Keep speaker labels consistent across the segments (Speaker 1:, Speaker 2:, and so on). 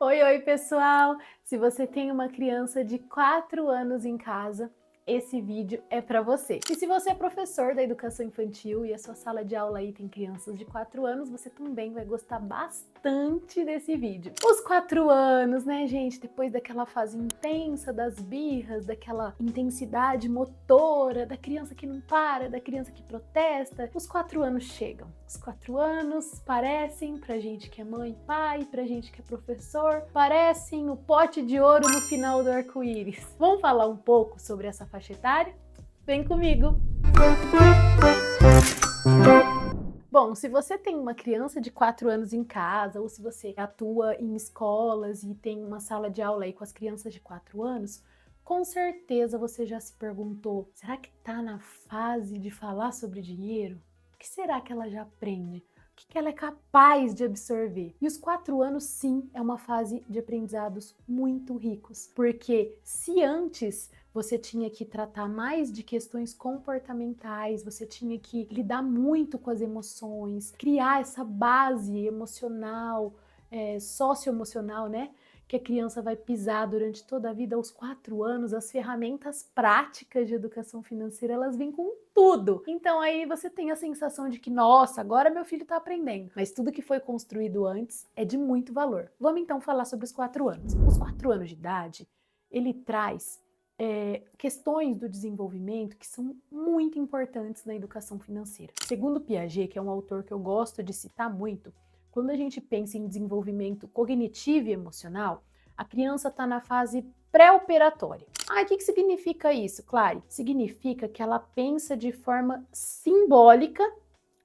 Speaker 1: Oi, oi, pessoal! Se você tem uma criança de 4 anos em casa, esse vídeo é para você. E se você é professor da educação infantil e a sua sala de aula aí tem crianças de 4 anos, você também vai gostar bastante desse vídeo. Os 4 anos, né, gente? Depois daquela fase intensa das birras, daquela intensidade motora, da criança que não para, da criança que protesta, os 4 anos chegam. Os 4 anos parecem, pra gente que é mãe e pai, pra gente que é professor, parecem o pote de ouro no final do arco-íris. Vamos falar um pouco sobre essa faixa etária? Vem comigo! Bom, se você tem uma criança de 4 anos em casa, ou se você atua em escolas e tem uma sala de aula aí com as crianças de 4 anos, com certeza você já se perguntou, será que tá na fase de falar sobre dinheiro? O que será que ela já aprende? O que ela é capaz de absorver? E os 4 anos, sim, é uma fase de aprendizados muito ricos, porque se antes você tinha que tratar mais de questões comportamentais, você tinha que lidar muito com as emoções, criar essa base emocional, socioemocional, né? Que a criança vai pisar durante toda a vida. Aos 4 anos, as ferramentas práticas de educação financeira, elas vêm com tudo. Então aí você tem a sensação de que, nossa, agora meu filho está aprendendo. Mas tudo que foi construído antes é de muito valor. Vamos então falar sobre os 4 anos. Os 4 anos de idade, ele traz questões do desenvolvimento que são muito importantes na educação financeira. Segundo Piaget, que é um autor que eu gosto de citar muito, quando a gente pensa em desenvolvimento cognitivo e emocional, a criança está na fase pré-operatória. O que significa isso, Clary? Significa que ela pensa de forma simbólica,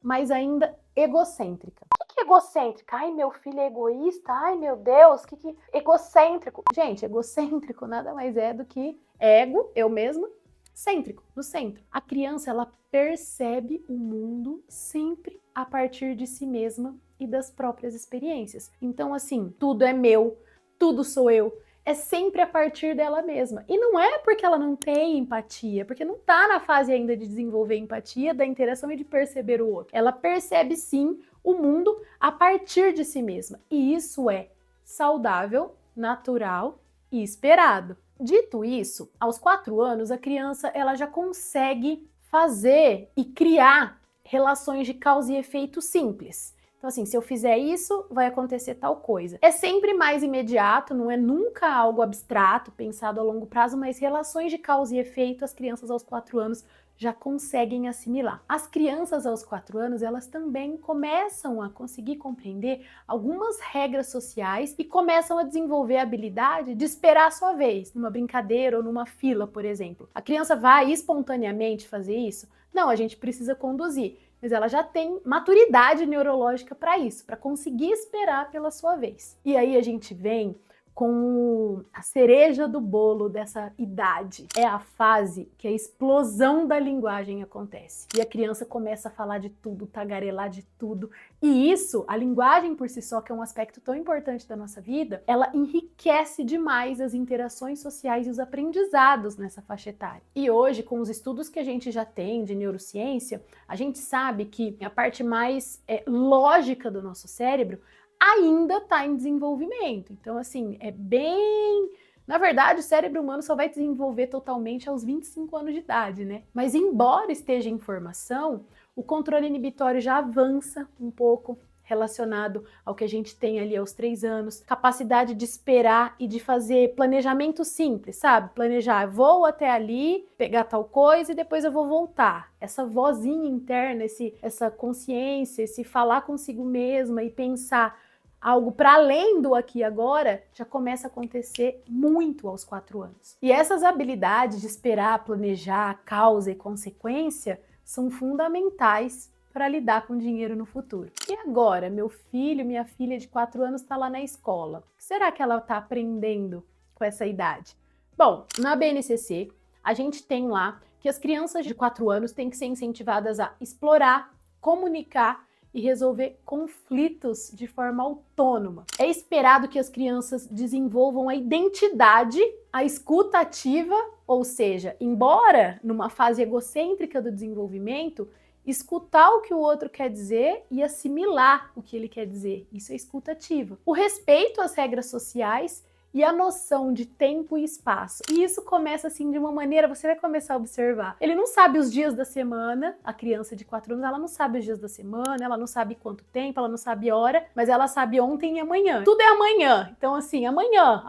Speaker 1: mas ainda egocêntrica. O que é egocêntrica? Ai, meu filho é egoísta? Ai, meu Deus, que egocêntrico? Gente, egocêntrico nada mais é do que ego, eu mesma, cêntrico, no centro. A criança, ela percebe o mundo sempre a partir de si mesma e das próprias experiências. Então, assim, tudo é meu, tudo sou eu. É sempre a partir dela mesma. E não é porque ela não tem empatia, porque não tá na fase ainda de desenvolver empatia, da interação e de perceber o outro. Ela percebe sim o mundo a partir de si mesma. E isso é saudável, natural e esperado. Dito isso, aos 4 anos, a criança ela já consegue fazer e criar relações de causa e efeito simples. Então assim, se eu fizer isso, vai acontecer tal coisa. É sempre mais imediato, não é nunca algo abstrato, pensado a longo prazo, mas relações de causa e efeito as crianças aos 4 anos já conseguem assimilar. As crianças aos 4 anos, elas também começam a conseguir compreender algumas regras sociais e começam a desenvolver a habilidade de esperar a sua vez, numa brincadeira ou numa fila, por exemplo. A criança vai espontaneamente fazer isso? Não, a gente precisa conduzir. Mas ela já tem maturidade neurológica para isso, para conseguir esperar pela sua vez. E aí a gente vem com a cereja do bolo dessa idade. É a fase que a explosão da linguagem acontece. E a criança começa a falar de tudo, tagarelar de tudo. E isso, a linguagem por si só, que é um aspecto tão importante da nossa vida, ela enriquece demais as interações sociais e os aprendizados nessa faixa etária. E hoje, com os estudos que a gente já tem de neurociência, a gente sabe que a parte mais lógica do nosso cérebro ainda está em desenvolvimento. Então, assim, é bem... Na verdade, o cérebro humano só vai desenvolver totalmente aos 25 anos de idade, né? Mas embora esteja em formação, o controle inibitório já avança um pouco relacionado ao que a gente tem ali aos 3 anos, capacidade de esperar e de fazer planejamento simples, sabe? Planejar, vou até ali, pegar tal coisa e depois eu vou voltar. Essa vozinha interna, essa consciência, esse falar consigo mesma e pensar algo para além do aqui e agora, já começa a acontecer muito aos 4 anos. E essas habilidades de esperar, planejar, causa e consequência são fundamentais para lidar com dinheiro no futuro. E agora, meu filho, minha filha de 4 anos está lá na escola. O que será que ela está aprendendo com essa idade? Bom, na BNCC, a gente tem lá que as crianças de 4 anos têm que ser incentivadas a explorar, comunicar e resolver conflitos de forma autônoma. É esperado que as crianças desenvolvam a identidade, a escuta ativa, ou seja, embora numa fase egocêntrica do desenvolvimento, escutar o que o outro quer dizer e assimilar o que ele quer dizer. Isso é escuta ativa. O respeito às regras sociais e a noção de tempo e espaço. E isso começa assim de uma maneira, você vai começar a observar. Ele não sabe os dias da semana, a criança de 4 anos, ela não sabe os dias da semana, ela não sabe quanto tempo, ela não sabe hora, mas ela sabe ontem e amanhã. Tudo é amanhã. Então assim, amanhã.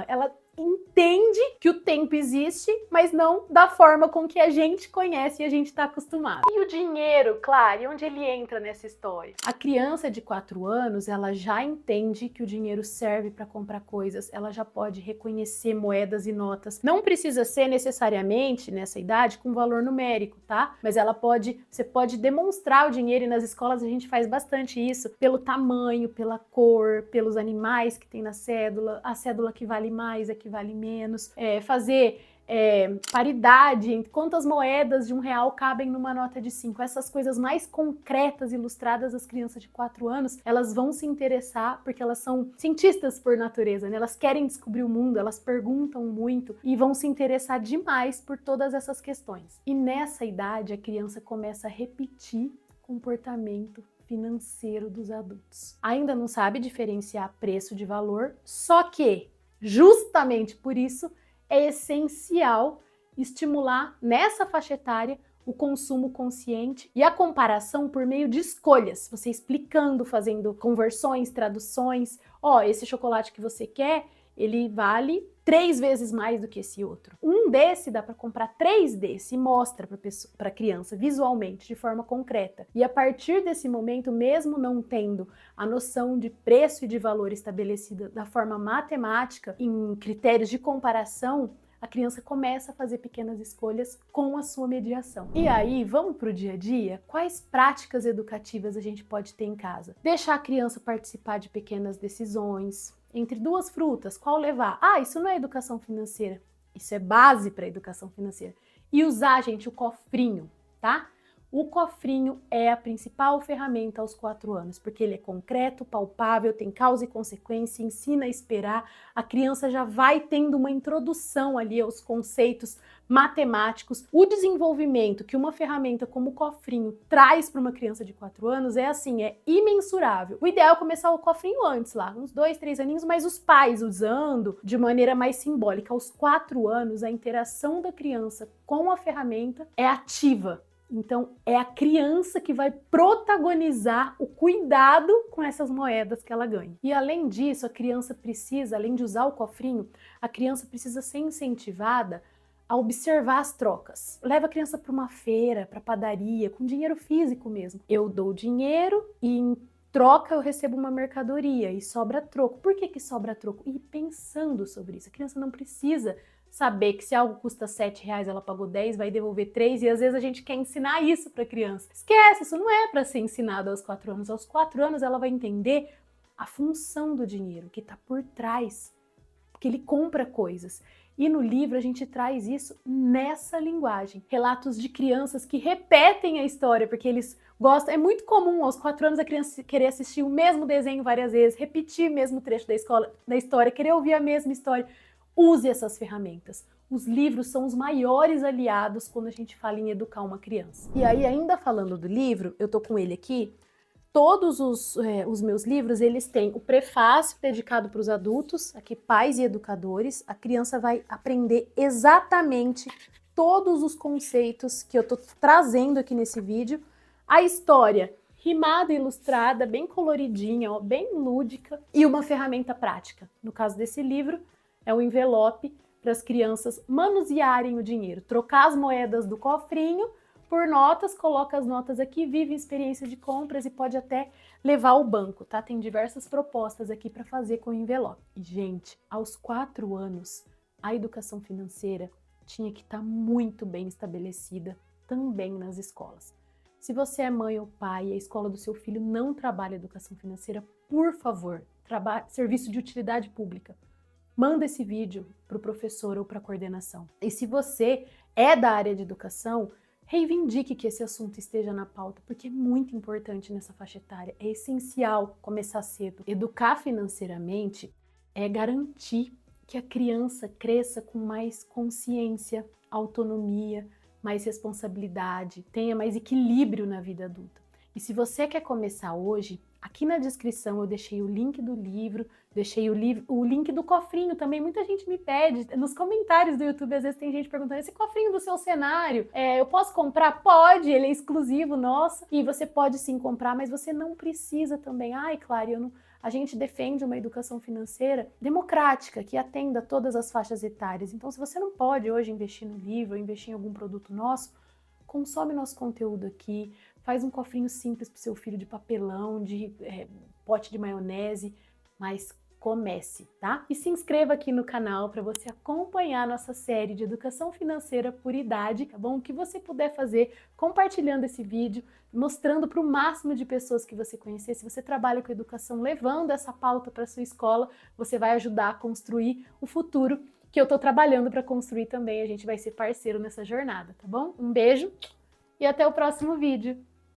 Speaker 1: Ela entende que o tempo existe, mas não da forma com que a gente conhece e a gente está acostumado. E o dinheiro, claro, e onde ele entra nessa história? A criança de 4 anos, ela já entende que o dinheiro serve para comprar coisas, ela já pode reconhecer moedas e notas. Não precisa ser necessariamente, nessa idade, com valor numérico, tá? Mas você pode demonstrar o dinheiro, e nas escolas a gente faz bastante isso, pelo tamanho, pela cor, pelos animais que tem na cédula, a cédula que vale mais, a que vale menos, fazer paridade entre quantas moedas de R$1 cabem numa nota de 5. Essas coisas mais concretas, ilustradas, as crianças de 4 anos, elas vão se interessar porque elas são cientistas por natureza, né? Elas querem descobrir o mundo, elas perguntam muito e vão se interessar demais por todas essas questões. E nessa idade, a criança começa a repetir comportamento financeiro dos adultos. Ainda não sabe diferenciar preço de valor, só que justamente por isso é essencial estimular nessa faixa etária o consumo consciente e a comparação por meio de escolhas. Você explicando, fazendo conversões, traduções. Esse chocolate que você quer, ele vale 3 vezes mais do que esse outro. Um desse dá para comprar 3 desse e mostra para a criança visualmente, de forma concreta. E a partir desse momento, mesmo não tendo a noção de preço e de valor estabelecida da forma matemática, em critérios de comparação, a criança começa a fazer pequenas escolhas com a sua mediação. E aí, vamos para o dia a dia? Quais práticas educativas a gente pode ter em casa? Deixar a criança participar de pequenas decisões. Entre 2 frutas, qual levar? Isso não é educação financeira. Isso é base para a educação financeira. E usar, gente, o cofrinho, tá? O cofrinho é a principal ferramenta aos 4 anos, porque ele é concreto, palpável, tem causa e consequência, ensina a esperar. A criança já vai tendo uma introdução ali aos conceitos matemáticos. O desenvolvimento que uma ferramenta como o cofrinho traz para uma criança de 4 anos é imensurável. O ideal é começar o cofrinho antes, lá, uns 2, 3 aninhos, mas os pais usando de maneira mais simbólica. Aos 4 anos, a interação da criança com a ferramenta é ativa. Então, é a criança que vai protagonizar o cuidado com essas moedas que ela ganha. E além disso, a criança precisa, além de usar o cofrinho, a criança precisa ser incentivada a observar as trocas. Leva a criança para uma feira, para padaria, com dinheiro físico mesmo. Eu dou dinheiro e em troca eu recebo uma mercadoria e sobra troco. Por que sobra troco? E pensando sobre isso, a criança não precisa saber que se algo custa R$7, ela pagou 10, vai devolver 3, e às vezes a gente quer ensinar isso para a criança. Esquece, isso não é para ser ensinado aos 4 anos. Aos 4 anos ela vai entender a função do dinheiro, que está por trás, que ele compra coisas. E no livro a gente traz isso nessa linguagem. Relatos de crianças que repetem a história, porque eles gostam. É muito comum aos 4 anos a criança querer assistir o mesmo desenho várias vezes, repetir o mesmo trecho da história, querer ouvir a mesma história. Use essas ferramentas. Os livros são os maiores aliados quando a gente fala em educar uma criança. E aí, ainda falando do livro, eu tô com ele aqui. Todos os meus livros, eles têm o prefácio dedicado para os adultos, aqui pais e educadores. A criança vai aprender exatamente todos os conceitos que eu tô trazendo aqui nesse vídeo. A história rimada, ilustrada, bem coloridinha, bem lúdica, e uma ferramenta prática. No caso desse livro, é um envelope para as crianças manusearem o dinheiro, trocar as moedas do cofrinho por notas, coloca as notas aqui, vive experiência de compras e pode até levar ao banco, tá? Tem diversas propostas aqui para fazer com o envelope. E, gente, aos 4 anos, a educação financeira tinha que estar muito bem estabelecida também nas escolas. Se você é mãe ou pai e a escola do seu filho não trabalha educação financeira, por favor, serviço de utilidade pública. Manda esse vídeo para o professor ou para a coordenação. E se você é da área de educação, reivindique que esse assunto esteja na pauta, porque é muito importante nessa faixa etária. É essencial começar cedo. Educar financeiramente é garantir que a criança cresça com mais consciência, autonomia, mais responsabilidade, tenha mais equilíbrio na vida adulta. E se você quer começar hoje, aqui na descrição eu deixei o link do livro, deixei o link do cofrinho também. Muita gente me pede, nos comentários do YouTube, às vezes tem gente perguntando, esse cofrinho do seu cenário, eu posso comprar? Pode, ele é exclusivo nosso, e você pode sim comprar, mas você não precisa também. Ai, Clary, a gente defende uma educação financeira democrática, que atenda todas as faixas etárias. Então, se você não pode hoje investir no livro, ou investir em algum produto nosso, consome nosso conteúdo aqui, faz um cofrinho simples para o seu filho de papelão, de pote de maionese, mas comece, tá? E se inscreva aqui no canal para você acompanhar nossa série de educação financeira por idade, tá bom? O que você puder fazer compartilhando esse vídeo, mostrando para o máximo de pessoas que você conhecer. Se você trabalha com educação, levando essa pauta para sua escola, você vai ajudar a construir o futuro que eu tô trabalhando para construir também. A gente vai ser parceiro nessa jornada, tá bom? Um beijo e até o próximo vídeo.